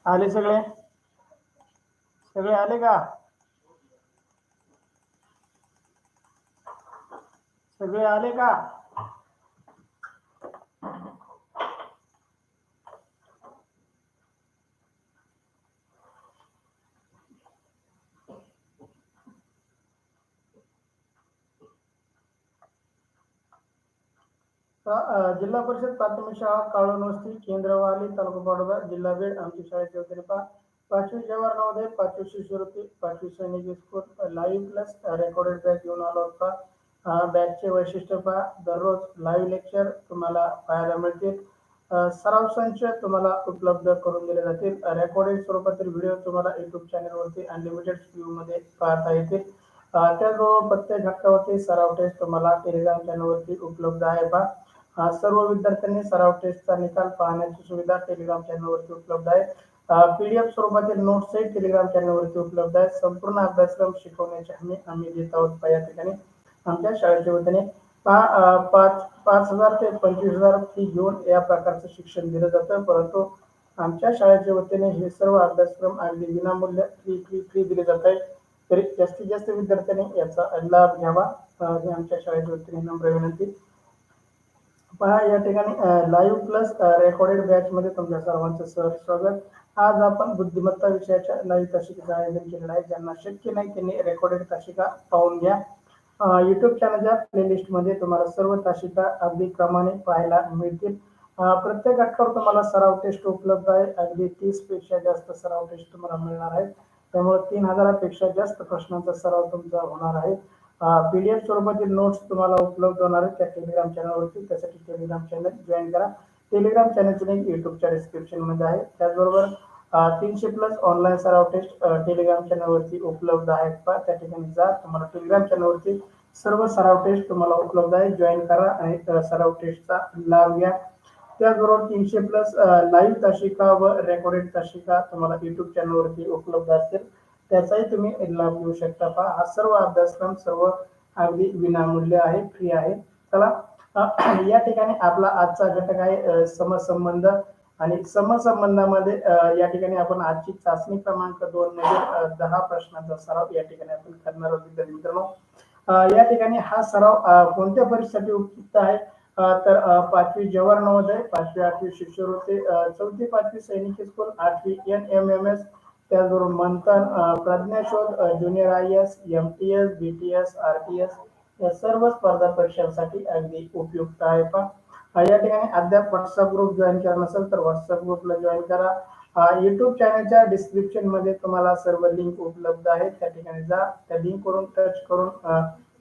आले सगळे सगळे आले का? सगळे आले का? जिल्हा परिषद प्राथमिक शाळा काळूनवस्ती केंद्रवाली तालुका पाडोदा जिल्हा बीड आमची शाळेची वगैरे पहा. 5वी जवाहर नवोदय 5वी शिष्यवृत्ती 5वी सैनिक school live plus recorded batch घेऊन आलो होता. बॅचचे वैशिष्ट्य पहा. दररोज लाईव्ह लेक्चर तुम्हाला पाहायला मिळतील. सराव संच तुम्हाला उपलब्ध करून दिले जातील. रेकॉर्डेड स्वरूपातील व्हिडिओ तुम्हाला युट्यूब चॅनलवरती अनलिमिटेड व्ह्यू मध्ये पाहता येतील. त्याचबरोबर प्रत्येक घटकावरती सराव टेस्ट तुम्हाला टेलिग्राम चॅनलवरती उपलब्ध आहे पहा. सर्व विद्यार्थ्यांनी सराव टेस्टचा निकाल पाहण्याची सुविधा टेलिग्राम चॅनलवरती उपलब्ध आहे. पीडीएफ स्वरूपातील नोट्सही टेलिग्राम चॅनलवरती उपलब्ध आहे. संपूर्ण अभ्यासक्रम शिकवण्याची हमी आम्ही देत आहोत या ठिकाणी आमच्या शाळेच्या वतीने. 5,000 ते 25,000 फी घेऊन या प्रकारचं शिक्षण दिलं जातं, परंतु आमच्या शाळेच्या वतीने हे सर्व अभ्यासक्रम अगदी विनामूल्य फ्री दिले जात आहे. तरी जास्तीत जास्त विद्यार्थ्यांनी याचा लाभ घ्यावा ही आमच्या शाळेच्या वतीने नम्र विनंती. पहा या ठिकाणी लाईव्ह प्लस रेकॉर्डेड बॅच मध्ये तुमच्या सर्वांचं सहर्ष स्वागत. आज आपण बुद्धिमत्ता विषयाच्या लाईव्ह तासिकेचं आयोजन केलेलं आहे. ज्यांना शक्य नाही त्यांनी रेकॉर्डेड तासिका पाहून घ्या. युट्यूब चॅनलच्या प्लेलिस्ट मध्ये तुम्हाला सर्व तासिका अगदी क्रमाने पाहायला मिळतील. प्रत्येक घटकावर तुम्हाला सराव टेस्ट उपलब्ध आहे. अगदी 30 पेक्षा जास्त सराव टेस्ट तुम्हाला मिळणार आहे. त्यामुळे 3,000 पेक्षा जास्त प्रश्नांचा सराव तुमचा होणार आहे. पीडीएफ स्वरूपातील नोट्स तुम्हाला उपलब्ध होणार आहेत त्या टेलिग्राम चॅनलवरती. त्यासाठी टेलिग्राम चॅनल जॉईन करा. टेलिग्राम चॅनलचे लिंक युट्यूबच्या डिस्क्रिप्शन मध्ये आहे. त्याचबरोबर 300+ ऑनलाईन सराव टेस्ट टेलिग्राम चॅनलवरती उपलब्ध आहेत. त्या ठिकाणी जा. तुम्हाला टेलिग्राम चॅनलवरती सर्व सराव टेस्ट तुम्हाला उपलब्ध आहे. जॉईन करा आणि सराव टेस्टचा लाभ घ्या. त्याचबरोबर 300+ लाईव्ह तासिका व रेकॉर्डेड तासिका तुम्हाला युट्यूब चॅनलवरती उपलब्ध असतील. त्याचाही तुम्ही लाभ घेऊ शकता. पहा हा सर्व अभ्यासक्रम सर्व अगदी विनामूल्य आहे, फ्री आहे. चला या ठिकाणी आपला आजचा घटक आहे समसंबंध. आणि समसंबंधामध्ये या ठिकाणी आपण आजची चाचणी क्रमांक 2 मध्ये 10 प्रश्नांचा सराव या ठिकाणी आपण करणार आहोत विद्यार्थी मित्रांनो. या ठिकाणी हा सराव कोणत्या परीक्षेसाठी उपयुक्त आहे तर 5वी जवाहर नवोदय 5वी 8वी शिष्यवृत्ती 4थी 5वी सैनिक स्कूल 8वी NMMS त्याचबरोबर मंथन प्रज्ञाशोध junior IAS MTS BTS RTS या सर्व स्पर्धा परीक्षांसाठी अगदी उपयुक्त आहे. पण या ठिकाणी अद्याप व्हॉट्सअप ग्रुप जॉईन केला नसेल तर व्हॉट्सअप ग्रुपला जॉईन करा. युट्यूब चॅनलच्या डिस्क्रिप्शन मध्ये तुम्हाला सर्व लिंक उपलब्ध आहेत. त्या ठिकाणी जा. त्या लिंक वरून टच करून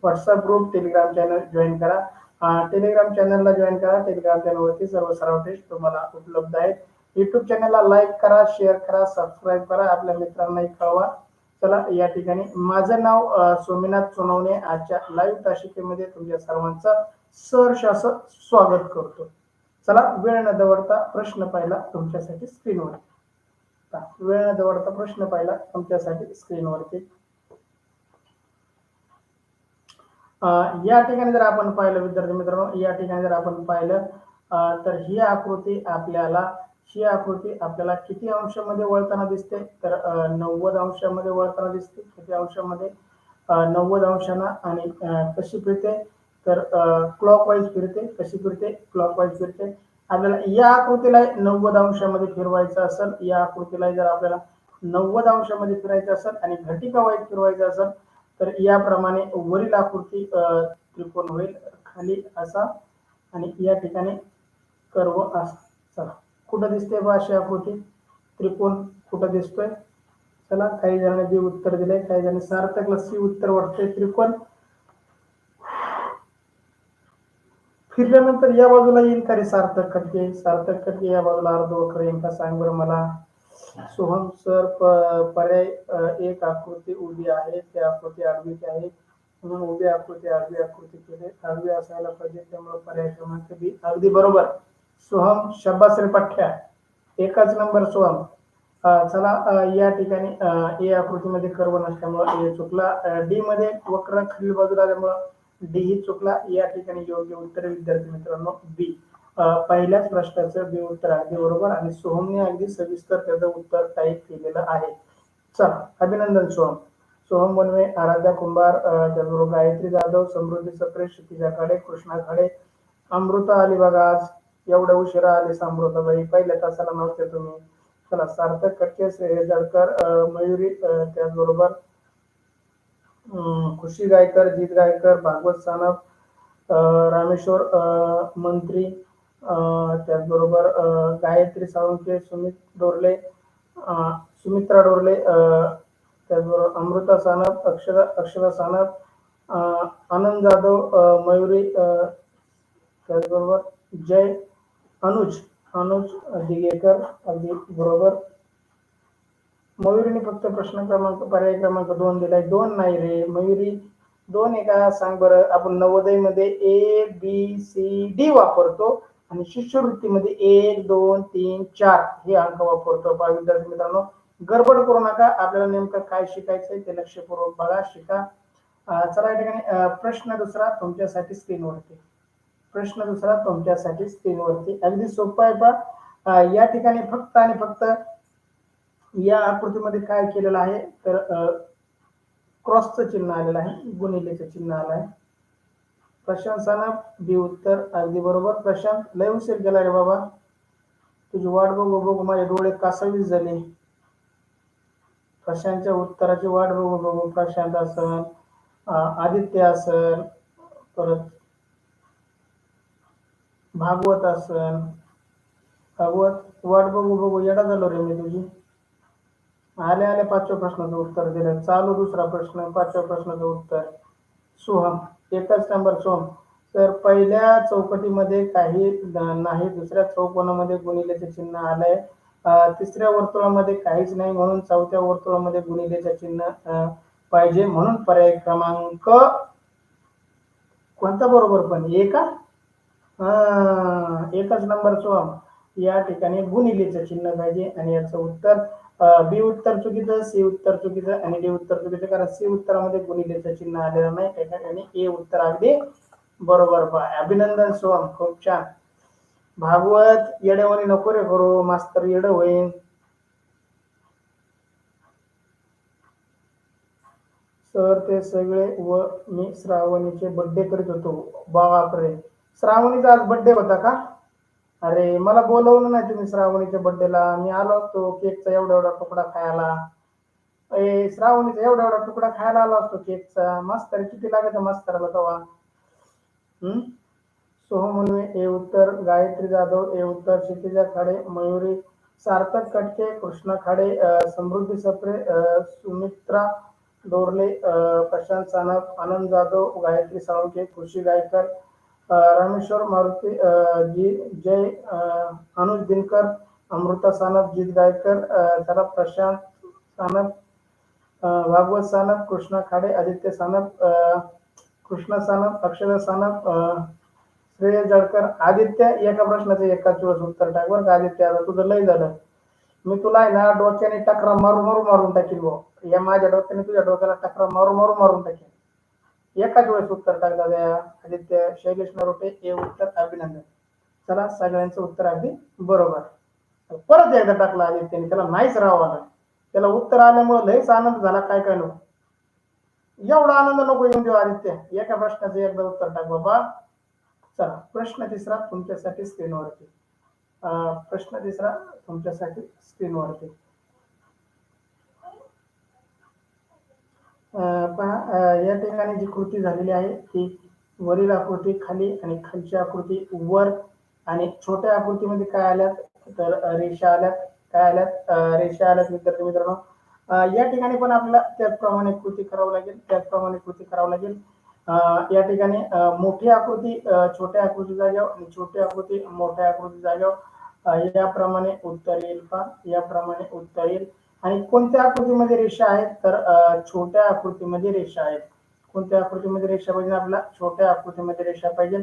WhatsApp group Telegram channel join करा. टेलिग्राम चॅनलला जॉईन करा. टेलिग्राम चॅनलवरती सर्व सराव टेस्ट तुम्हाला उपलब्ध आहेत. युट्यूब चॅनलला लाईक करा, शेअर करा, सबस्क्राईब करा, आपल्या मित्रांनाही कळवा. चला या ठिकाणी माझं नाव सोमीनाथ सोनवणे. आजच्या लाईव्ह तासिकेमध्ये तुमच्या सर्वांचं सहर्ष असं स्वागत करतो. चला वेळ न दवडता प्रश्न पाहिला तुमच्यासाठी स्क्रीनवर. वेळ न दवडता प्रश्न पाहिला तुमच्यासाठी स्क्रीनवरती. या ठिकाणी जर आपण पाहिलं विद्यार्थी मित्रांनो, या ठिकाणी जर आपण पाहिलं तर ही आकृती आपल्याला किती अंशामध्ये वळताना दिसते तर 90 अंशामध्ये वळताना दिसते. किती अंशामध्ये 90 अंशांना. आणि कशी फिरते तर क्लॉकवाईज फिरते. कशी फिरते क्लॉकवाईज फिरते. आपल्याला या आकृतीला 90 अंशामध्ये फिरवायचं असेल, या आकृतीला जर आपल्याला 90 अंशामध्ये फिरायचं असेल आणि घटिका वाईज फिरवायचं असेल तर याप्रमाणे वरील आकृती त्रिकोण होईल खाली असा आणि या ठिकाणी कर्व असा. चला कुठं दिसते बा अशी आकृती त्रिकोण कुठं दिसतोय. चला काही जणांनी बी उत्तर दिले, काही जणांनी सार्थक लसी उत्तर वाटतंय त्रिकोण. फिरल्यानंतर या बाजूला येईल का रे सार्थक खटके. सार्थक खटके या बाजूला अर्धवक्र येईल का सांग बरं मला. सोहम सर पर्याय एक आकृती उभी आहे, ती आकृती आडवी आहे म्हणून उभी आकृती आडवी आकृती केले. आडवी असायला पाहिजे त्यामुळे पर्याय क्रमांक बी अगदी बरोबर. सोहम शाबास रे पठ्या, एकच नंबर सोहम. चला या ठिकाणी ए आकृतीमध्ये कर्व नसल्यामुळे ए चुकला. डी मध्ये वक्र खालील बाजूला आल्यामुळे डी ही चुकला. या ठिकाणी योग्य उत्तर विद्यार्थी मित्रांनो बी. पहिल्याच प्रश्नाचं बी उत्तर अगदी बरोबर आणि सोहमने अगदी सविस्तर त्याचं उत्तर टाईप केलेलं आहे. चला, अभिनंदन सोहम. सोहम बनवे, आराध्या कुंभार, त्याचबरोबर गायत्री जाधव, समृद्धी सप्रे, क्षितिजा खाडे, कृष्णा खाडे, अमृता आली बघा आज. एवढ्या उशिरा आले अमृताबाई, पहिल्या तासाला नव्हते तुम्ही. चला, सार्थक कटके, श्रेय जळकर, मयुरी, त्याचबरोबर खुशी गायकर, जीत गायकर, भागवत सानप, रामेश्वर मंत्री, त्याचबरोबर गायत्री साळुंके, सुमित डोरले, सुमित्रा डोरले, त्याचबरोबर अमृता सानप, अक्षरा सानप, आनंद जाधव, मयुरी, त्याचबरोबर जय अनुज दिगेकर, अगदी बरोबर. मयुरीने फक्त प्रश्न क्रमांक पर्याय क्रमांक 2 दिलाय. 2 नाही रे मयुरी, 2 आहे का सांग बरं. आपण नवोदयमध्ये ABCD वापरतो आणि शिष्यवृत्तीमध्ये 1 2 3 4 हे अंक वापरतो. विद्यार्थी मित्रांनो, गडबड करू नका. आपल्याला नेमकं काय शिकायचंय ते लक्षपूर्वक बघा, शिका. चला, या ठिकाणी प्रश्न दुसरा तुमच्यासाठी स्क्रीनवरती. प्रश्न दुसरा तुमच्यासाठी स्क्रीनवरती अगदी सोपा आहे पहा. या ठिकाणी फक्त आणि फक्त या आकृतीमध्ये काय केलेलं आहे तर क्रॉसचं चिन्ह आलेलं आहे, गुणिलेचं चिन्ह आलं आहे. प्रशांत सानप, बी उत्तर अगदी बरोबर. प्रशांत, लय उशीर गेला रे बाबा, तुझी वाट बघू बघू माझे डोळे कासावीस झाले. प्रशांतच्या उत्तराची वाट बघू बघू. प्रशांत असन, आदित्य असन, परत भागवत असन. भागवत, वाट बघू बघू येडा झालो रे मी तुझी. आले पाचव्या प्रश्नाचं उत्तर दिलं. चालू दुसरा प्रश्न, पाचव्या प्रश्नाचं उत्तर. सोहम, एकच नंबर सोहम. तर पहिल्या चौकटीमध्ये काही नाही, दुसऱ्या चौकोनामध्ये गुणिलेचे चिन्ह आलंय, तिसऱ्या वर्तुळामध्ये काहीच नाही, म्हणून चौथ्या वर्तुळामध्ये गुणिलेचे चिन्ह पाहिजे, म्हणून पर्याय क्रमांक कोणता बरोबर पण एका एकच नंबर सोहम. या ठिकाणी गुणिलेचं चिन्ह पाहिजे आणि याचं उत्तर बी उत्तर चुकीचं, सी उत्तर चुकीचं आणि डी उत्तर चुकीचं, कारण सी उत्तरामध्ये गुणिलेचं चिन्ह आलेलं नाही, त्या ठिकाणी ए उत्तर अगदी बरोबर. अभिनंदन सोहम, खूप छान. भागवत, येडेवाणी नको रे करू, मास्तर येड होईल. सर ते सगळे व मी श्रावणीचे बर्थडे करीत होतो. बापरे, श्रावणीचा आज बर्थडे होता का? अरे मला बोलवलं नाही तुम्ही श्रावणीच्या बर्थडेला, मी आलो असतो केकचा एवढा तुकडा खायला. श्रावणीचा एवढा तुकडा खायला आलो असतो केकचा. मास्तर किती लागत मास्तराला तेव्हा. सोहम मुनवे, ए उत्तर. गायत्री जाधव, ए उत्तर. क्षितिजा खाडे, मयुरी, सार्थक कटके, कृष्णा खाडे, समृद्धी सप्रे, सुमित्रा डोरले, प्रशांत सानप, आनंद जाधव, गायत्री साळुंके, खुशी गायकर, रामेश्वर मारुती, जय अनुज दिनकर, अमृता सानप, जीत गायकर, त्याला प्रशांत सानप, भागवत सानप, कृष्णा खाडे, आदित्य सानप, कृष्णा सानप, अक्षरा सानप, श्रेय जळकर. आदित्य, एका प्रश्नाचं एकाच वेळेस उत्तर टाक बरं का आदित्य. आता तुझं लय झालं, मी तुला आहे ना डोक्याने टकरा मारून टाकील भाऊ. या माझ्या डोक्याने तुझ्या डोक्याला टकरा मारून टाकेल. एकाच वेळेस उत्तर टाक दादा. आदित्य. शैलेश नरोटे, ए उत्तर. अभिनंदन. चला, सगळ्यांचं उत्तर अगदी बरोबर. परत एकदा टाकला आदित्यने, त्याला नाहीच राहावं आलं. त्याला उत्तर आल्यामुळे लयच आनंद झाला, काय काय नको. एवढा आनंद नको येऊन देऊ आदित्य. एका प्रश्नाचं एकदा उत्तर टाक बाबा. चला, प्रश्न तिसरा तुमच्यासाठी स्क्रीनवरती. प्रश्न तिसरा तुमच्यासाठी स्क्रीनवरती पहा. या ठिकाणी जी कृती झालेली आहे ती वरील आकृती खाली आणि खालची आकृती वर, आणि छोट्या आकृतीमध्ये काय आल्यात तर रेषा आल्यात. काय आल्यात? रेषा आल्यात. विद्यार्थी मित्रांनो, या ठिकाणी पण आपल्याला त्याचप्रमाणे कृती करावं लागेल. या ठिकाणी मोठी आकृती छोट्या आकृती जाग्यावर आणि छोटी आकृती मोठ्या आकृती जाग्यावर याप्रमाणे उत्तर येईल पहा. याप्रमाणे उत्तर येईल. आणि कोणत्या आकृतीमध्ये रेषा आहेत तर छोट्या आकृतीमध्ये रेषा आहेत. कोणत्या आकृतीमध्ये रेषा पाहिजे आपल्याला? छोट्या आकृतीमध्ये रेषा पाहिजे.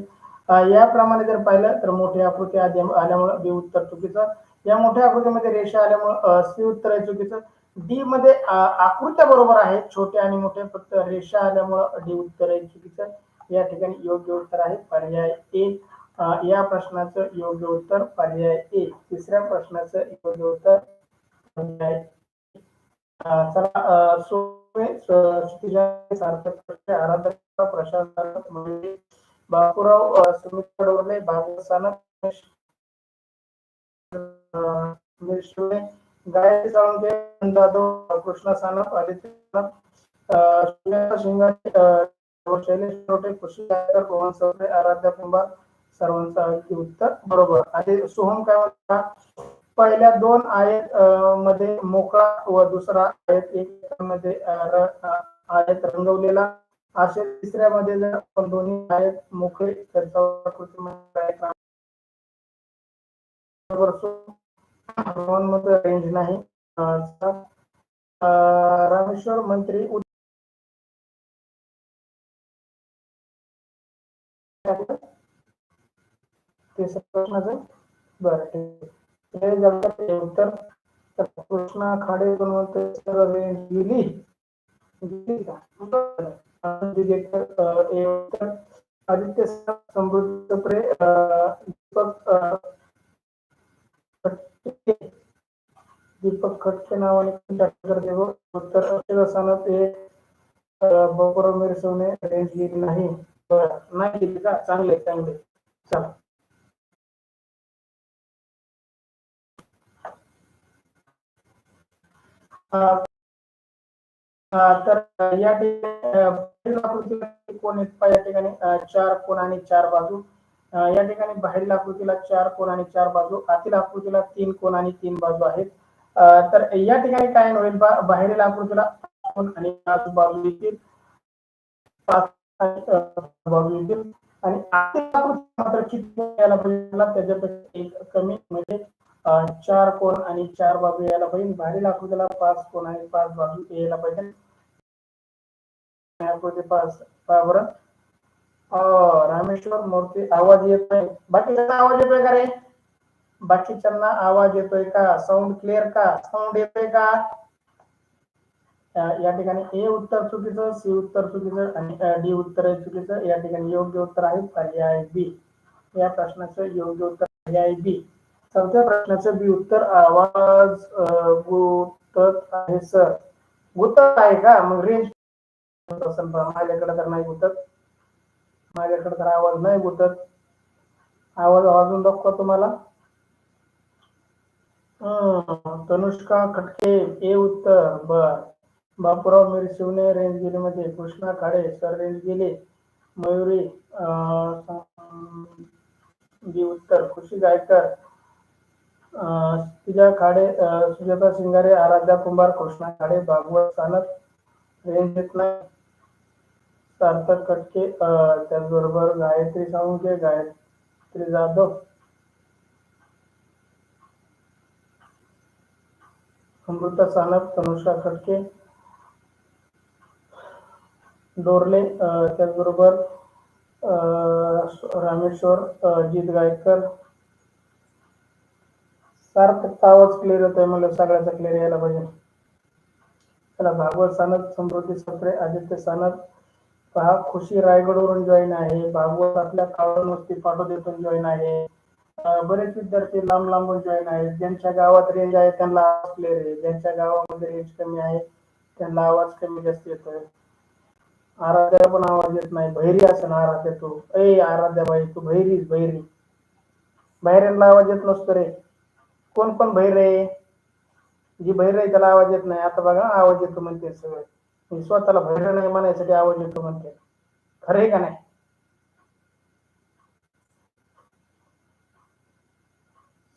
याप्रमाणे जर पाहिलं तर मोठी आकृती आल्यामुळे बी उत्तर चुकीचं. या मोठ्या आकृतीमध्ये रेषा आल्यामुळे सी उत्तर आहे चुकीचं. डी मध्ये आकृत्या बरोबर आहेत छोट्या आणि मोठ्या, फक्त रेषा आल्यामुळे डी उत्तर आहे चुकीचं. या ठिकाणी योग्य उत्तर आहे पर्याय ए. या प्रश्नाचं योग्य उत्तर पर्याय ए. तिसऱ्या प्रश्नाचं योग्य उत्तर पर्याय चला सार्थक आराधना प्रशांत बापूराव सुमित डोरले भागवत सानप शिवने गायत्री साळुंके जाधव कृष्णा सानप आदित्य सानप शिंगाणे शैलेश रोटे कृषी गायकर पवन सवरे आराध्या कुंभार सर्वांचं अगदी उत्तर बरोबर. आणि सोहम काय म्हणता पहिल्या दोन आयत मध्ये मोकळा व दुसरा आयत एक मध्ये आयत रंगवलेला असे तिसऱ्यामध्ये जर आपण दोन्ही आयत मोकळे तर मध्ये रेंज नाही. रामेश्वर मंत्री प्रश्नाचं बरं ठीक आहे. उत्तर कृष्णा खाडे रेंज गेली आदित्य समृद्ध प्रे दीपक खटके नावाने देव उत्तर सानप हे बरोबर मिरसवणे रेंज गेली नाही. नाही गेली का? चांगले चांगले. चला तर या ठिकाणी कोण आहेत या ठिकाणी चार कोण आणि चार बाजू. या ठिकाणी बाहेरील आकृतीला चार कोण आणि चार बाजू, आतील आकृतीला तीन कोण आणि तीन बाजू आहेत. तर या ठिकाणी काय होईल बाहेरील आकृतीला कोण आणि पाच बाजू येतील, पाच बाजू येतील आणि आतील आकृती मात्र किती यायला पाहिजे त्याच्यापेक्षा एक कमी म्हणजे चार कोण आणि चार बाजू यायला पाहिजे. बाहेरील आकृतीला पाच कोण आणि पाच बाजू यायला पाहिजे. बरं रामेश्वर मूर्ती आवाज येतोय, बाकीच्यांना आवाज येतोय का रे? बाकीच्यांना आवाज येतोय का? साऊंड क्लिअर का? साऊंड येतोय का? या ठिकाणी ए उत्तर चुकीचं, सी उत्तर चुकीचं आणि डी उत्तर चुकीचं. या ठिकाणी योग्य उत्तर आहे पर्याय बी. या प्रश्नाचं योग्य उत्तर पर्याय बी. चौथ्या प्रश्नाचं बी उत्तर आवाज गुतत आहे सर. गुतत आहे का? मग रेंज असेल माझ्याकडे तर नाही गुतत, माझ्याकडे तर आवाज नाही गुतत. आवाज वाजून दाखवा तुम्हाला. तनुष्का खटके ए उत्तर. बर बापूराव मिरशिवने रेंज गेली मध्ये, कृष्णा खाडे सर रेंज गेले, मयुरी बी उत्तर, खुशी गायकर तिजा खाडे सुजाता सिंगारे आराध्या कुंभार कृष्णा खाडे भागवत सानप रेंज येत नाही. सार्थक खटके त्याचबरोबर गायत्री साळुंके गायत्री जाधव अमृता सानप तनुषा खटके डोरले त्याचबरोबर रामेश्वर अजित गायकर. सार्थक आवाज क्लिअर होतोय मला, सगळ्याचा क्लिअर यायला पाहिजे. चला भागवत सानप, समृद्धी सप्रे, आदित्य सानप पहा. खुशी रायगडवरून जॉईन आहे. भागवत आपल्या कावळण वस्ती पाटोद्यातून जॉईन आहे. बरेच विद्यार्थी लांब लांबून जॉईन आहेत. ज्यांच्या गावात रेंज आहे त्यांना आवाज क्लिअर आहे, ज्यांच्या गावामध्ये रेंज कमी आहे त्यांना आवाज कमी जास्त येतोय. आराध्याला पण आवाज येत नाही. बहिरी असं ना आराध्या, तू ए आराध्या बाई तू बहिरीच बहिरी. बाहेरला आवाज येत नसतो रे. कोण पण बहिर आहे? जी बहिर आहे त्याला आवाज येत नाही. आता बघा आवाज येतो म्हणते सगळे, स्वतःला बहिर नाही म्हणायसाठी आवाज येतो म्हणते. खरं आहे का नाही?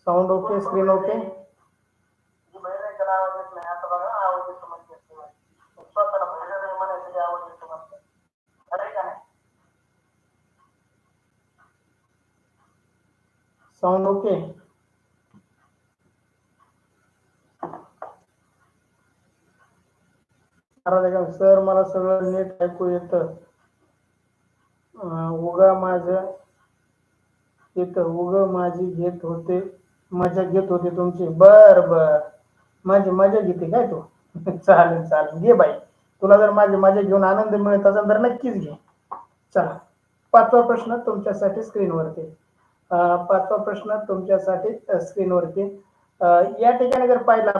Sound okay, screen okay. Sound okay. Sir मला सगळं नीट ऐकू येतं. उगा माझं येतं, उग माझी घेत होते, मजा घेत होते तुमची. बर बर माझी मजा घेते काय तू? चालेल चालेल घे बाई, तुला जर माझी मजा घेऊन आनंद मिळत असेल तर नक्कीच घे. चला पाचवा प्रश्न तुमच्यासाठी स्क्रीनवरती. पाचवा प्रश्न तुमच्यासाठी स्क्रीनवरती. या ठिकाणी जर पाहिलं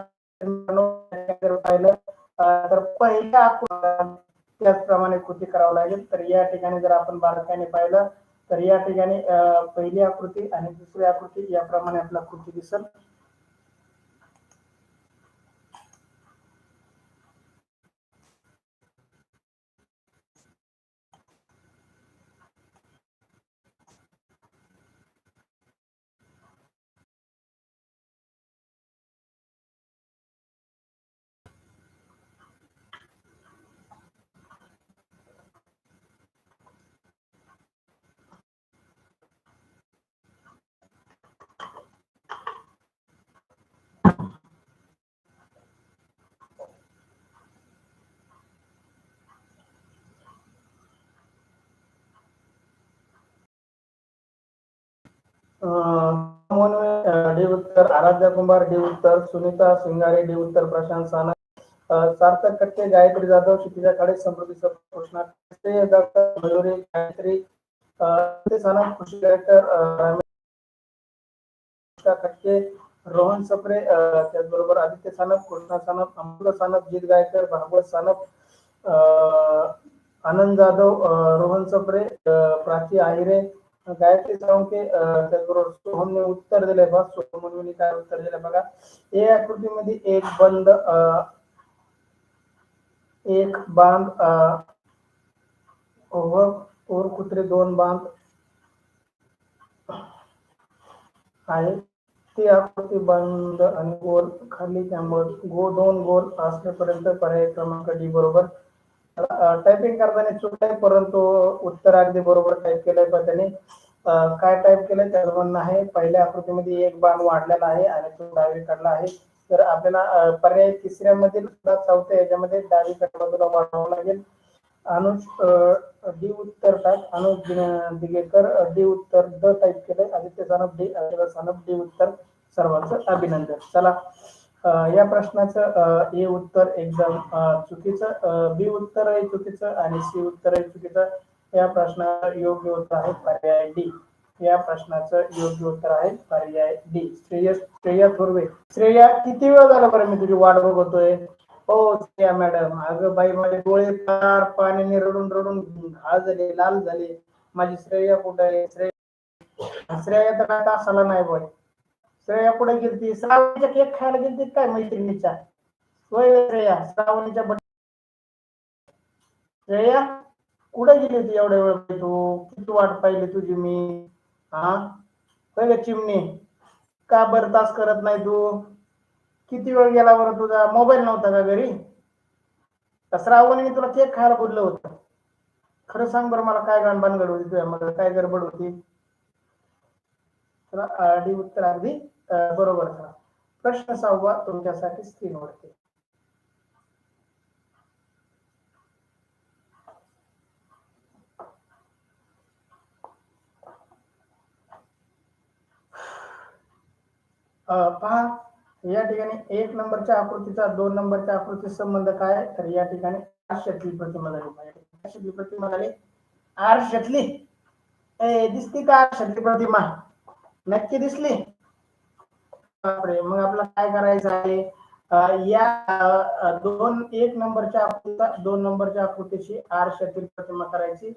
तर पहिल्या आकृती त्याचप्रमाणे कृती करावं लागेल. तर या ठिकाणी जर आपण बारकाईने पाहिलं तर या ठिकाणी पहिली आकृती आणि दुसरी आकृती याप्रमाणे आपला कृती दिसेल. डी उत्तर, आराध्या कुंभार डी उत्तर, सुनीता सिंगारे डी उत्तर, प्रशांत सानप, सार्थक कट्टे, गायत्री जाधव, क्षितिजा काळे, समृद्धी कृष्णा मयुरी गायत्री सानप, कृषी डायरेक्टर कट्टे, रोहन सप्रे, त्याचबरोबर आदित्य सानप, कृष्णा सानप, अमृता सानप, जीत गायकर, भागवत सानप, आनंद जाधव, रोहन सप्रे, प्राची आहिरे, गायत्री साळुंके, त्याचबरोबर सोहमने उत्तर दिले. बघा सोहमने काय उत्तर दिले बघा. ए आकृतीमध्ये एक बंद, एक बांध, और कुत्रे दोन बांध आहे. ती आकृती बंद आणि गोल खाली त्यामुळे दोन गोल असण्यापर्यंत पर्याय क्रमांक डी बरोबर. टायपिंग करताना चुकलंय परंतु उत्तर अगदी बरोबर टाईप केलंय. पण त्याने काय टाईप केलंय त्याचं म्हणणं आहे पहिल्या आकृतीमध्ये एक बाण वाढलेला आहे आणि तो डावीकडला आहे. तर आपल्याला पर्याय तिसऱ्या मधील चौथ्या याच्यामध्ये डावीकडच्या बाजूला वाढवावं लागेल. अनुज डी उत्तर टाईप, अनुज दिगेकर डी उत्तर द टाईप केलंय. आदित्य सानप डी, आदित्य सानप डी उत्तर. सर्वांचं अभिनंदन. चला या प्रश्नाचं ए उत्तर एकदम चुकीचं, बी उत्तर आहे चुकीचं आणि सी उत्तर आहे चुकीचं. या प्रश्नाचं योग्य उत्तर आहे पर्याय डी. या प्रश्नाचं योग्य उत्तर आहे पर्याय डी. श्रेया थोरवे. श्रेया किती वेळ झाला बरं मी तुझी वाट बघतोय. हो श्रेया मॅडम. अगं बाई माझे डोळे फार पाण्याने रडून रडून घाळ झाले, लाल झाले. माझी श्रेया कुठे आहे? श्रेया तर काय तासाला नाही बोल. श्रेया कुठे गेलती? श्रावणीच्या केक खायला गेलती काय मैत्रिणीच्या? होय श्रेया श्रावणीच्या श्रेया कुठे गेली होती एवढ्या वेळ? तू किती वाट पाहिली तुझी मी. हा होय ग चिमणी. का बरदास्त करत नाही तू? किती वेळ गेला बरं? तुझा मोबाईल नव्हता का घरी? श्रावणीने तुला केक खायला बोललं होतं. खरं सांग बरं मला काय भानगड होती तुझ्यामध्ये, काय गडबड होती? डी उत्तर अगदी बरोबर. प्रश्न 6वा तुमच्यासाठी स्क्रीनवरती. पहा या ठिकाणी 1 नंबरच्या आकृतीचा 2 नंबरच्या आकृती संबंध काय? तर या ठिकाणी आरशातली प्रतिमा झाली. आरशातली प्रतिमा झाली. आरशातली दिसती का आरशातली प्रतिमा? नक्की दिसली. बापरे. मग आपल्याला काय करायचं आहे? या 1 नंबरच्या आकृतीचा 2 नंबरच्या आकृतीची आरशातील प्रतिमा करायची.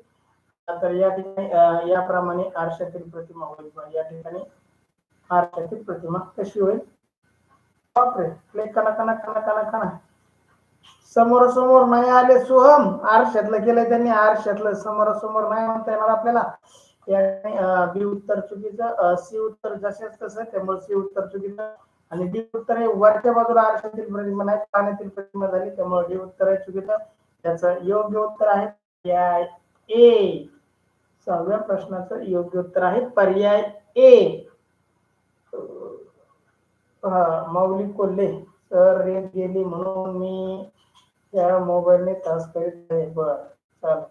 तर या ठिकाणी याप्रमाणे आरशातील प्रतिमा होईल. या ठिकाणी आरशातील प्रतिमा कशी होईल? बापरे. कना कना कना कना कना समोरासमोर नाही आले सोहम. आरशातलं केलंय त्यांनी. आरशातलं समोरासमोर नाही म्हणता येणार आपल्याला. या बी उत्तर चुकीचं, सी उत्तर जसेच तसं त्यामुळे सी उत्तर चुकीचं आणि डी उत्तर हे वरच्या बाजूला आरशातील प्रतिमा नाही पाण्यातील प्रतिमा झाली त्यामुळे डी उत्तर आहे चुकीचं. त्याचं योग्य उत्तर आहे पर्याय ए. 6व्या प्रश्नाचं योग्य उत्तर आहे पर्याय ए. माऊली कोल्हे सर रेंज गेली म्हणून मी त्या मोबाईलने तास करीत आहे. बर चाल.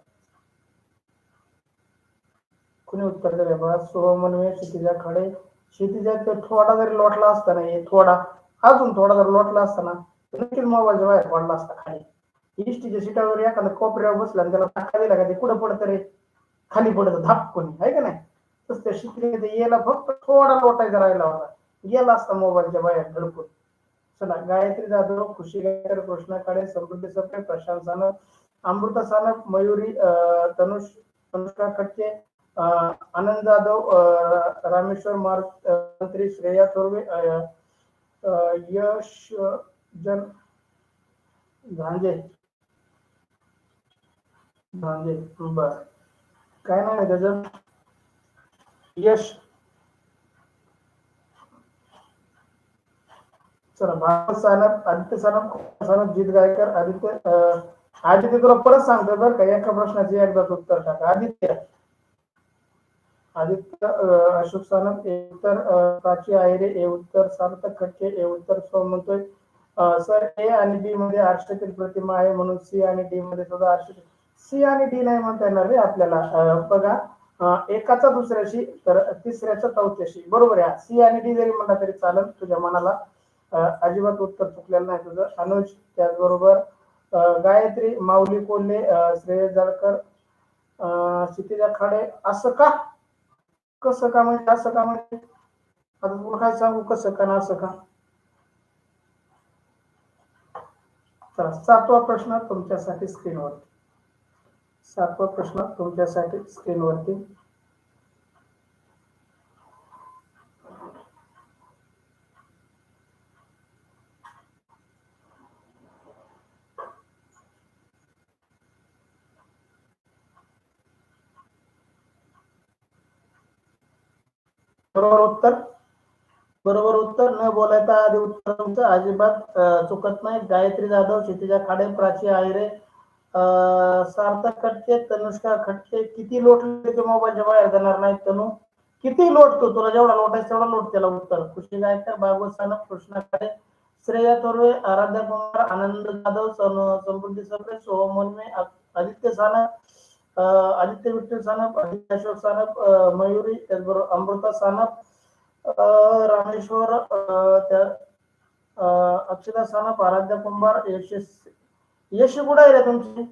कुणी उत्तर दिले बघा. सोहमन्वय क्षितिजा खडे. क्षितिजा थोडा जरी लोटला असताना थोडा अजून थोडा जर लोटला असताना नक्कीच मोबाईलच्या बाहेर पडला असता खाली. इष्टीच्या सीटावर एखादा कोपऱ्यावर बसला आणि त्याला धक्का दिला का ते कुठं पडतं रे? खाली पडतं धाप कोणी आहे का नाही. त्या शिकले याला फक्त थोडा लोटायचा राहिला होता, गेला असता मोबाईलच्या बाहेर धडकून. चला, गायत्री जाधव, खुशी गायकर, कृष्णा काळे, समृद्धी सप्रे, प्रशांत सानप, अमृता सानप, मयुरी, अनुष्का खटके, आनंद जाधव, रामेश्वर मंत्री, श्रेया थोरवे, यश जन झांजे झांजे बर, काय नाव आहे त्याचं? यश. चला, भागवत सानप, आदित्य सानप, सानप, जीत गायकर, आदित्य तुला परत सांगतो बरं का, एका प्रश्नाचे एकदाच उत्तर टाका. आदित्य अशोक सानप, हे उत्तर प्राची आयरे, हे उत्तर सार्थक खटके, हे उत्तर सोम म्हणतोय. सर, ए आणि बी मध्ये आर्षातील प्रतिमा आहे म्हणून सी आणि डी मध्ये सुद्धा आर्षातील. सी आणि डी नाही म्हणता येणार रे आपल्याला. बघा, एकाचा दुसऱ्याशी तर तिसऱ्याचा चौथ्याशी, बरोबर आहे. सी आणि डी जरी म्हणला तरी चालेल, तुझ्या मनाला अजिबात उत्तर चुकलेलं नाही तुझं. अनुज, त्याचबरोबर गायत्री, माऊली कोल्हे, श्रेयस जळकर, क्षितिजा खाडे. असं का? कसं का म्हणजे? असं का म्हणजे? आता तुला काय सांगू, कसं का ना असं का? चला, 7वा प्रश्न तुमच्यासाठी स्क्रीनवरती. 7वा प्रश्न तुमच्यासाठी स्क्रीनवरती. बरोबर उत्तर न बोलायचा आधी उत्तर तुमचं अजिबात चुकत नाही. गायत्री जाधव, क्षितिजा खाडे, प्राची आयरे, सार्थक खटके, तनुष्का खटके. किती लोटले ते मोबाईलच्या बाहेर जाणार नाही. तनु, किती लोटतो, तुला जेवढा लोटायचं तेवढा लोट त्याला उत्तर. खुशी गायकर, भागवत सानप, कृष्णा खाडे, श्रेया थोरवे, आराध्या कुमार, आनंद जाधव, समृद्धी सप्रे, सोहम मोनमे, आदित्य सानप, आदित्य विठ्ठल सानप, आदित्य अशोक सानप, मयुरी, त्याचबरोबर अमृता सानप, रामेश्वर, अक्षता सानप, आराध्या कुंभार, यश कुठं आहे रे तुमची?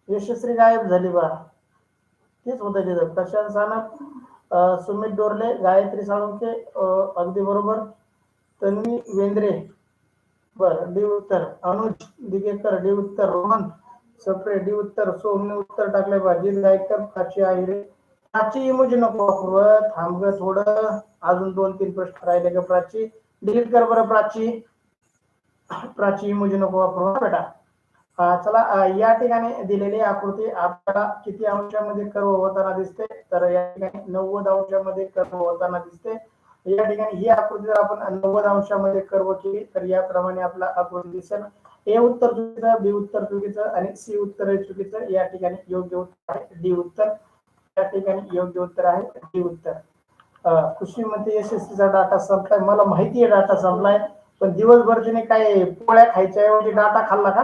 यशश्री गायब झाली बा. तेच होतं तिथं. प्रशांत सानप, सुमित डोरले, गायत्री साळुंके, अगदी बरोबर. तन्वी वेंद्रे, बर, डी उत्तर. अनुज दिगेकर, डी उत्तर. रोहन सप्रे, डी उत्तर. सोमने उत्तर टाकले बा. जीत गायकर, प्राची आहिरे. प्राची इमोजी नको वापरू, थांब ग थोडं, अजून 2-3 प्रश्न राहिले का प्राची? डिलीट कर बरं प्राची इमोजी नको वापरू बेटा. चला, या ठिकाणी दिलेली आकृती आपल्याला किती अंशामध्ये कर्व होताना दिसते? तर या ठिकाणी 90 अंशामध्ये कर्व होताना दिसते. या ठिकाणी ही आकृती जर आपण 90 अंशामध्ये कर्व केली तर याप्रमाणे आपला आकृती दिसेल. ए उत्तर चुकीचं, बी उत्तर चुकीचं आणि सी उत्तर चुकीचं. या ठिकाणी योग्य उत्तर आहे डी उत्तर. या ठिकाणी योग्य उत्तर आहे डी उत्तर. खुशी मध्ये यशस्वीचा डाटा संपलाय. मला माहिती आहे डाटा संपलाय, पण दिवसभर तिने काय पोळ्या खायच्या ऐवजी डाटा खाल्ला का?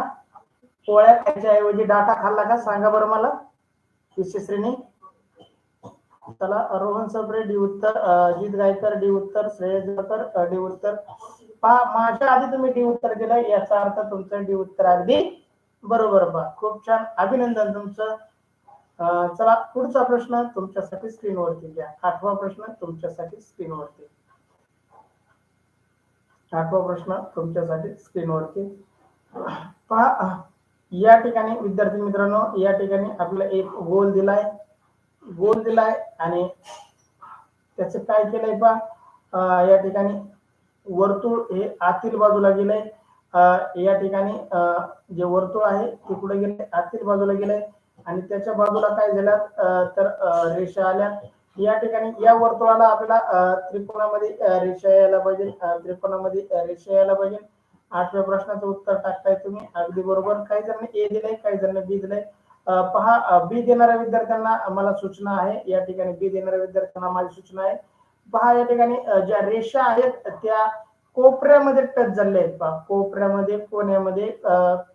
पोळ्या खायच्या ऐवजी डाटा खाल्ला का? सांगा बरं मला यशस्वीने. चला, रोहन सप्रे, डी उत्तर. जीत गायकर, डी उत्तर. श्रेयस जळकर, डी उत्तर. माझ्या आधी तुम्ही डी उत्तर दिलं, याचा अर्थ तुमचं डी उत्तर अगदी बरोबर बा. खूप छान, अभिनंदन तुमचं. चला, पुढचा प्रश्न तुमच्यासाठी स्क्रीनवरती घ्या. 8वा प्रश्न तुमच्यासाठी स्क्रीनवरती. 8वा प्रश्न तुमच्यासाठी स्क्रीनवरती पहा. या ठिकाणी विद्यार्थी मित्रांनो, या ठिकाणी आपल्याला एक गोल दिलाय आणि त्याचं काय केलंय पहा. या ठिकाणी वर्तुळ हे आतील बाजूला गेलंय. या ठिकाणी जे वर्तुळ आहे ते कुठे गेले? आतील बाजूला गेलंय. आणि त्याच्या बाजूला काय झालं तर रेषा आल्या. या ठिकाणी या वर्तुळाला आपल्याला त्रिकोणामध्ये रेषा यायला पाहिजे. त्रिकोणामध्ये रेषा यायला पाहिजे. 8व्या प्रश्नाचं उत्तर टाकताय तुम्ही अगदी बरोबर. काही जण ए दिलंय, काही जण बी दिलंय. पहा, बी देणाऱ्या विद्यार्थ्यांना मला सूचना आहे. या ठिकाणी बी देणाऱ्या विद्यार्थ्यांना माझी सूचना आहे. पहा, या ठिकाणी ज्या रेषा आहेत त्या कोपऱ्यामध्ये टच झालेल्या आहेत. पहा, कोपऱ्यामध्ये,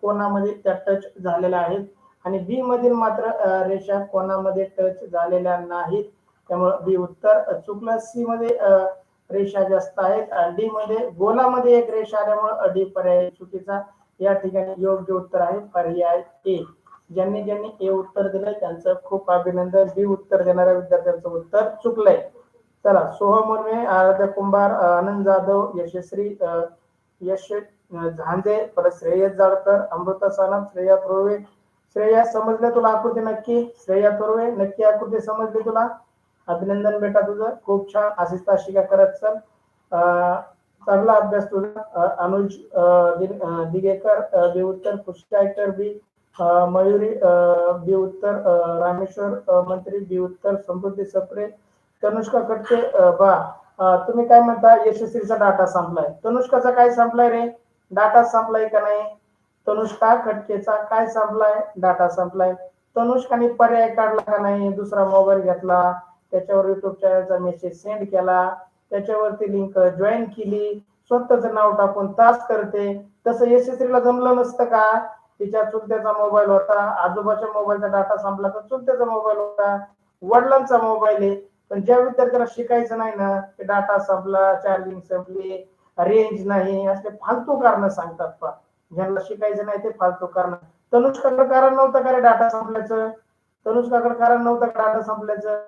कोणामध्ये त्या टच झालेल्या आहेत. आणि बी मधील मात्र रेषा कोणामध्ये टच झालेल्या नाहीत, त्यामुळे बी उत्तर चुकलं. सी मध्ये रेषा जास्त आहेत. डी मध्ये गोलामध्ये एक रेषा आल्यामुळे डी पर्याय चुकीचा. या ठिकाणी योग्य उत्तर आहे पर्याय ए. ज्यांनी ज्यांनी ए उत्तर दिलंय त्यांचं खूप अभिनंदन. बी उत्तर देणाऱ्या विद्यार्थ्यांचं उत्तर चुकलंय. चला, सोहम मुर्मे, आराध्य कुंभार, आनंद जाधव, यशस्वी यश झांजे, परत श्रेयस जाडकर, अमृता सानप, श्रेया थोरवे. श्रेया समजलं तुला आकृती नक्की? श्रेया थोरवे नक्की आकृती समजली तुला? अभिनंदन बेटा तुझं, खूप छान. अशीच ताशिका करत चल. चांगला अभ्यास तुझा. अनुज दिगेकर बी उत्तर, पुष्टायकर बी, मयुरी बी उत्तर, रामेश्वर मंत्री बी उत्तर, समृद्धी सप्रे, तनुष्का कटके बा. तुम्ही काय म्हणता? यशस्वीचा डाटा संपलाय. तनुष्काचा काय संपलाय रे? डाटा संपलाय का नाही? तनुष्का खटकेचा काय संपलाय? डाटा संपलाय. तनुष्काने पर्याय काढला का नाही? दुसरा मोबाईल घेतला, त्याच्यावर युट्यूब चॅनलचा मेसेज सेंड केला, त्याच्यावरती लिंक जॉईन केली, स्वतःच नाव टाकून तास करते. तसं यशस्वीला जमलं नसतं का? तिच्या चुलत्याचा मोबाईल होता, आजोबाच्या मोबाईलचा डाटा संपला तर चुलत्याचा मोबाईल होता, वडिलांचा मोबाईल आहे. पण ज्या विद्यार्थ्याला शिकायचं नाही ना, ते डाटा संपला, चार्जिंग संपली, रेंज नाही, असे फालतू कारण सांगतात. पा ज्यांना शिकायचं नाही ते फालतू कारण. तनुष्काकडे कारण नव्हतं का रे डाटा संपल्याचं? तनुष्काकडे कारण नव्हतं का डाटा संपल्याचं?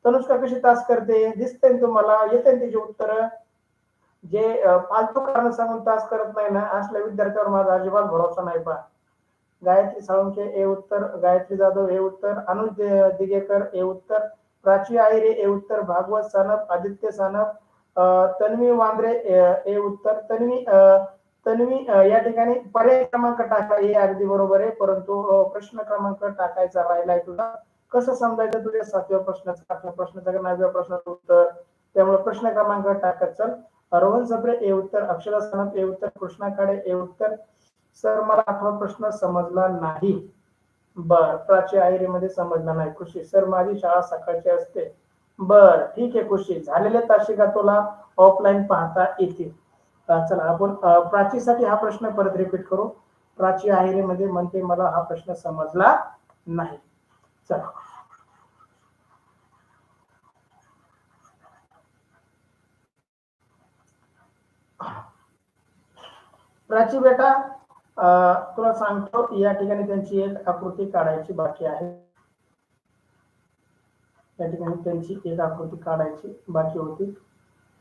तनुष्का कशी तास करते दिसते तुम्हाला? येते तिचे उत्तर. जे फालतू कारण सांगून तास करत नाही ना, असल्या विद्यार्थ्यावर माझा अजिबात भरोसा नाही. पा गायत्री साळुंखे ए उत्तर, गायत्री जाधव ए उत्तर, अनुज दिगेकर ए उत्तर, प्राची आहिरे ए उत्तर, भागवत सानप, आदित्य सानप, तन्वी वांद्रे ए उत्तर. तन्वी या ठिकाणी पर्याय क्रमांक टाका, हे अगदी बरोबर आहे, परंतु प्रश्न क्रमांक टाकायचा राहिलाय तुला. कसं समजायचं तुझ्या 7व्या प्रश्नाचं, 8व्या प्रश्नाचं, 9व्या प्रश्नाचं उत्तर? त्यामुळे प्रश्न क्रमांक टाकत चल. रोहन सप्रे ए उत्तर, अक्षरा सानप ए उत्तर, कृष्णा काळे ए उत्तर. सर मला 8वा प्रश्न समजला नाही. बर, प्राची आयरे मध्ये समजला नाही. खुशी सर माझी शाळा सकाळची असते. बर ठीक आहे खुशी, झालेल्या तासिका तुला ऑफलाईन पाहता येतील. चला आपण प्राचीसाठी हा प्रश्न परत रिपीट करू. प्राची आहिरे मध्ये म्हणते मला हा प्रश्न समजला नाही. चला प्राची बेटा, तुला सांगतो, या ठिकाणी त्यांची एक आकृती काढायची बाकी आहे. या ठिकाणी त्यांची एक आकृती काढायची बाकी होती.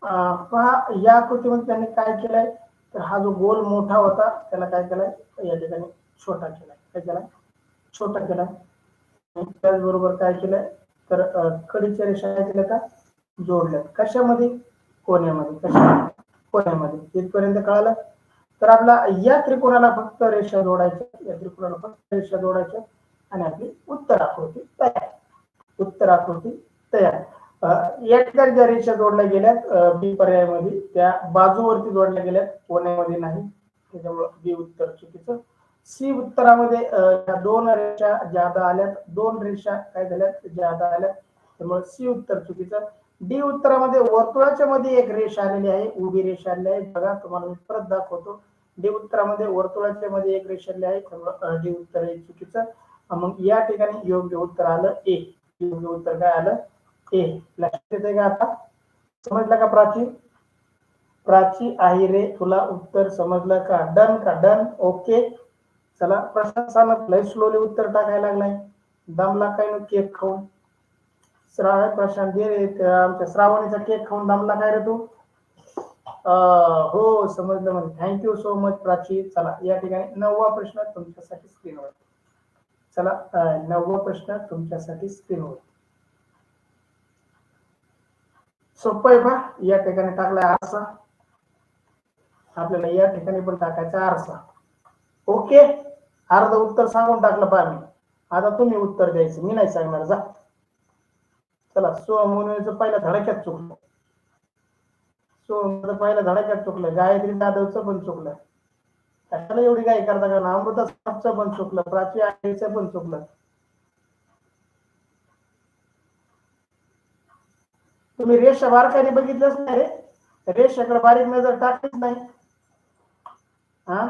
पहा या आकृतीमध्ये त्यांनी काय केलंय, तर हा जो गोल मोठा होता त्याला काय केलंय, या ठिकाणी छोटा केलाय. काय केलाय? छोटा केलाय. त्याचबरोबर काय केलंय, तर कडीच्या रेषा काय केल्या का? जोडल्या. कशामध्ये? कोण्यामध्ये. कशा? कोण्यामध्ये. इथपर्यंत कळालं? तर आपला या त्रिकोणाला फक्त रेषा जोडायच्या, या त्रिकोणाला फक्त रेषा जोडायच्या आणि आपली उत्तर आकृती तयार. उत्तर आकृती तयार. या ठिकाणी ज्या रेषा जोडल्या गेल्यात बी पर्यायामध्ये, त्या बाजूवरती जोडल्या गेल्यात, कोण्यामध्ये नाही, त्याच्यामुळे बी उत्तर चुकीचं. सी उत्तरामध्ये या दोन रेषा ज्यादा आल्यात, दोन रेषा काय झाल्यात? ज्यादा आल्यात, त्यामुळे सी उत्तर चुकीचं. डी उत्तरामध्ये वर्तुळाच्या मध्ये एक रेषा आलेली आहे, उभी रेषा आलेली आहे. बघा तुम्हाला मी परत दाखवतो. डी उत्तरामध्ये वर्तुळाच्या मध्ये एक रेषा आलेली आहे, त्यामुळे डी उत्तर आहे चुकीचं. मग या ठिकाणी योग्य उत्तर आलं ए. योग्य उत्तर काय आलं? ए. लक्षात येते का आता? समजलं का प्राची? प्राची आहिरे तुला उत्तर समजलं का? डन का? डन. ओके. चला प्रशासन लय स्लोली उत्तर टाकायला लागलाय. दमला काय नो केक खाऊन? प्रशांत दे रे, आमच्या श्रावणीचा केक खाऊन दमला काय रे तू? हो समजलं म्हणजे थँक्यू सो मच प्राची. चला या ठिकाणी 9वा प्रश्न तुमच्यासाठी स्क्रीनवर. चला 9वा प्रश्न तुमच्यासाठी स्क्रीनवर. सोपं आहे पहा. या ठिकाणी टाकलाय आरसा, आपल्याला या ठिकाणी पण टाकायचा आरसा. ओके, अर्ध उत्तर सांगून टाकलं पहा मी. आता तुम्ही उत्तर द्यायचं, मी नाही सांगणार. जा. चला सोमचं पहिल्या धडाक्यात चुकलं, सोमचं पहिल्या धडाक्यात चुकलं, गायत्री जाधवचं पण चुकलं. कशाला एवढी काय करता का? अमृता साहेबचं पण चुकलं, प्राची आईचं पण चुकलं. तुम्ही रेषा बारकाईने बघितलंच नाही रे, रेषाकडे बारीक नजर टाकलीच नाही. हा,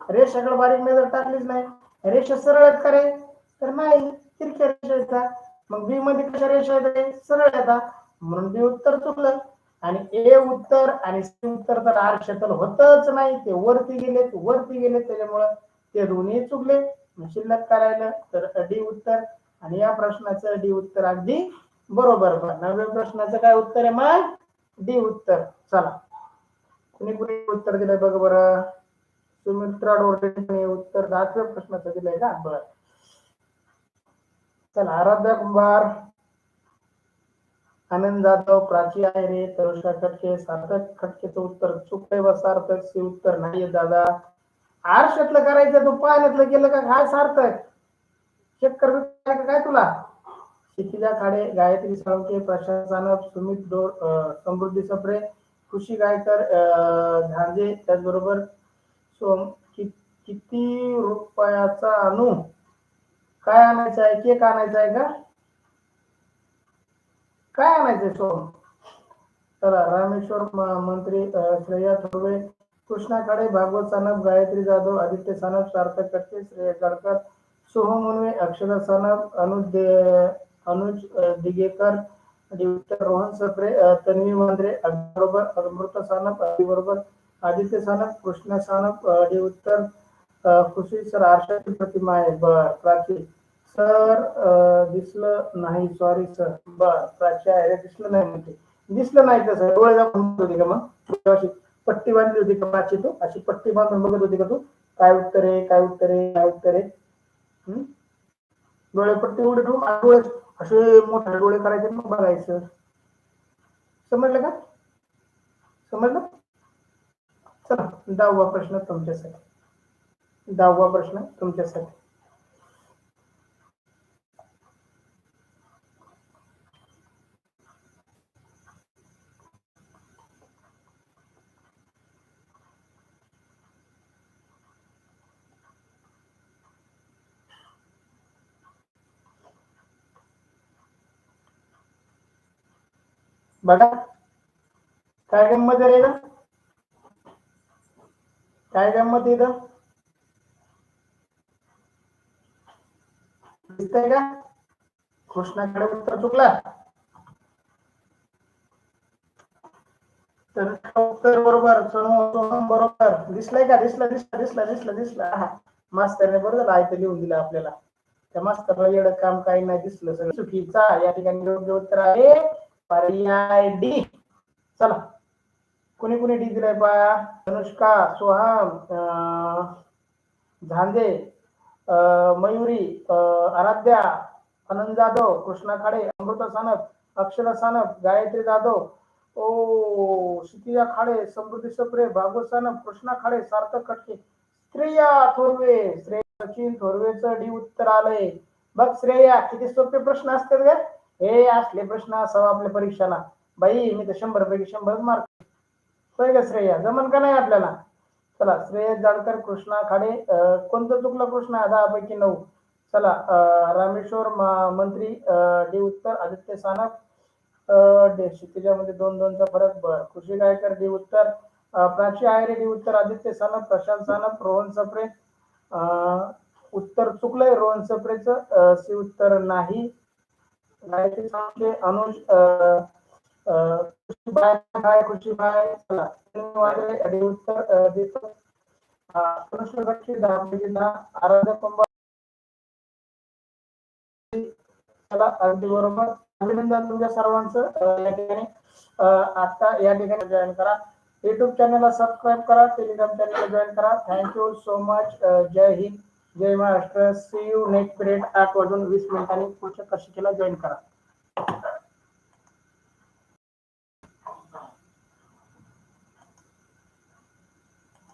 रेषाकडे बारीक नजर टाकलीच नाही. रेषा सरळ आहेत का रे? तर नाही, तिरक्या रेषा येतात. मग बी मध्ये कशा रेषा येतात? सरळ येतात, म्हणून बी उत्तर चुकलं. आणि ए उत्तर आणि सी उत्तर तर आरक्षेतल होतच नाही, ते वरती गेले, त्याच्यामुळं ते दोन्ही चुकले. शिल्लक करायला तर डी उत्तर. आणि या प्रश्नाचं डी उत्तर अगदी बरोबर. 9व्या प्रश्नाचं काय उत्तर आहे मग? डी उत्तर. चला, कुणी कुणी उत्तर दिलंय बघ बरं. सुमित्रा डोळे उत्तर 10व्या प्रश्नाचं दिलंय का? बरं, चला. आराध्या कुंभार, आनंद जाधव, प्राची आयरे, तरुषा खटके, सार्थक खटकेचं उत्तर चुकलंय व सार्थक सी उत्तर नाहीये दादा. आरशातलं करायचं तू पाण्यातलं केलं का काय सार्थक? चेक कर काय तुला? क्षितिजा खाडे, गायत्री साळुंके, प्रशांत सानप, सुमित डोर, समृद्धी सप्रे, खुशी गायकर, झांजे, त्याचबरोबर किती रुपयाचा अणू काय आणायचा आहे? केक आणायचा आहे का? काय आणायचंय सोम? चला, रामेश्वर मंत्री, श्रेया थोरवे, कृष्णा खाडे, भागवत सानप, गायत्री जाधव, आदित्य सानप, सार्थक कटके, श्रेया गाडकर, सोहम मुनवे, अक्षरा सानप, अनुज दिगेकर, उत्तर रोहन सप्रे, तन्वी मांद्रे, बरोबर. अमृत सानप बरोबर. आदित्य सानप, कृष्णा सानप, उत्तर खुशी सर. आरशाची प्रतिमा आहे. बर. प्राची सर दिसलं नाही, सॉरी सर. बर, प्राची आहे दिसलं नाही म्हणते. दिसलं नाही का सर? डोळे दाखवून होती का मग? अशी पट्टी बांधली होती का प्राची? तू अशी पट्टी बांधून बघत होती का तू? काय उत्तर आहे, काय उत्तर आहे, काय उत्तर आहे? डोळे पट्टी उघडे ठेवून डोळे असे मोठे डोळे करायचे, मग बघायचं. समजलं का? समजलं? चला, 10वा प्रश्न तुमच्यासाठी. 10वा प्रश्न तुमच्यासाठी. बघा काय गंमत आहे रे? काय गंमत इथं दिसतंय का? कृष्णाकडे उत्तर चुकला तर उत्तर बरोबर. सोहम बरोबर. दिसलंय का? दिसलं दिसलं दिसलं दिसलं दिसलं. मास्तरने बरोबर आहे ते लिहून दिलं आपल्याला. त्या मास्तरला एवढं काम काही नाही दिसलं. सगळं चुकीचा. या ठिकाणी योग्य उत्तर आहे पर्याय डी. चला, कुणी कुणी डी दिलाय पाया? अनुष्का, सोहम, झांजे, मयुरी, आराध्या, आनंद जाधव, कृष्णा खाडे, अमृता सानप, अक्षरा सानप, गायत्री जाधव, क्षितिजा खाडे, समृद्धी सप्रे, भागवत सानप, कृष्णा खाडे, सार्थक खटके, श्रेया थोरवे. श्रेया सचिन थोरवेचं डी उत्तर आलंय. बघ श्रेया, किती सोपे प्रश्न असतात ग हे. असले प्रश्न असावं आपल्या परीक्षाला. बाई, मी तर 100 पैकी 100 मार्क. होय का श्रेया? जमन का नाही आपल्याला? चला, श्रेयस जाडकर, कृष्णा खाडे, कोणतं चुकलं कृष्णा? 10 पैकी 9. चला, रामेश्वर मंत्री, डी उत्तर. आदित्य सानप, त्याच्यामध्ये 2-2चा फरक. बर. खुशी गायकर, डी उत्तर. प्राची आयरे, डी उत्तर. आदित्य सानप, प्रशांत सानप, रोहन सप्रे, उत्तर चुकलंय रोहन सप्रेचं. सी उत्तर नाही. गायत्री सानपचे अनुज, खुशीबाई, खुशीबाई. चला, डी उत्तर देतो. आराध्या कुंभार, चला अगदी बरोबर. अभिनंदन तुमच्या सर्वांचं. या ठिकाणी आता या ठिकाणी जॉईन करा. युट्यूब चॅनलला सबस्क्राईब करा, टेलिग्राम चॅनलला जॉईन करा. Thank you so much. जय हिंद, जय Maharashtra. See you next period 8 वाजून 20 मिनिटांनी पुढच्या कशिकेला जॉईन करा.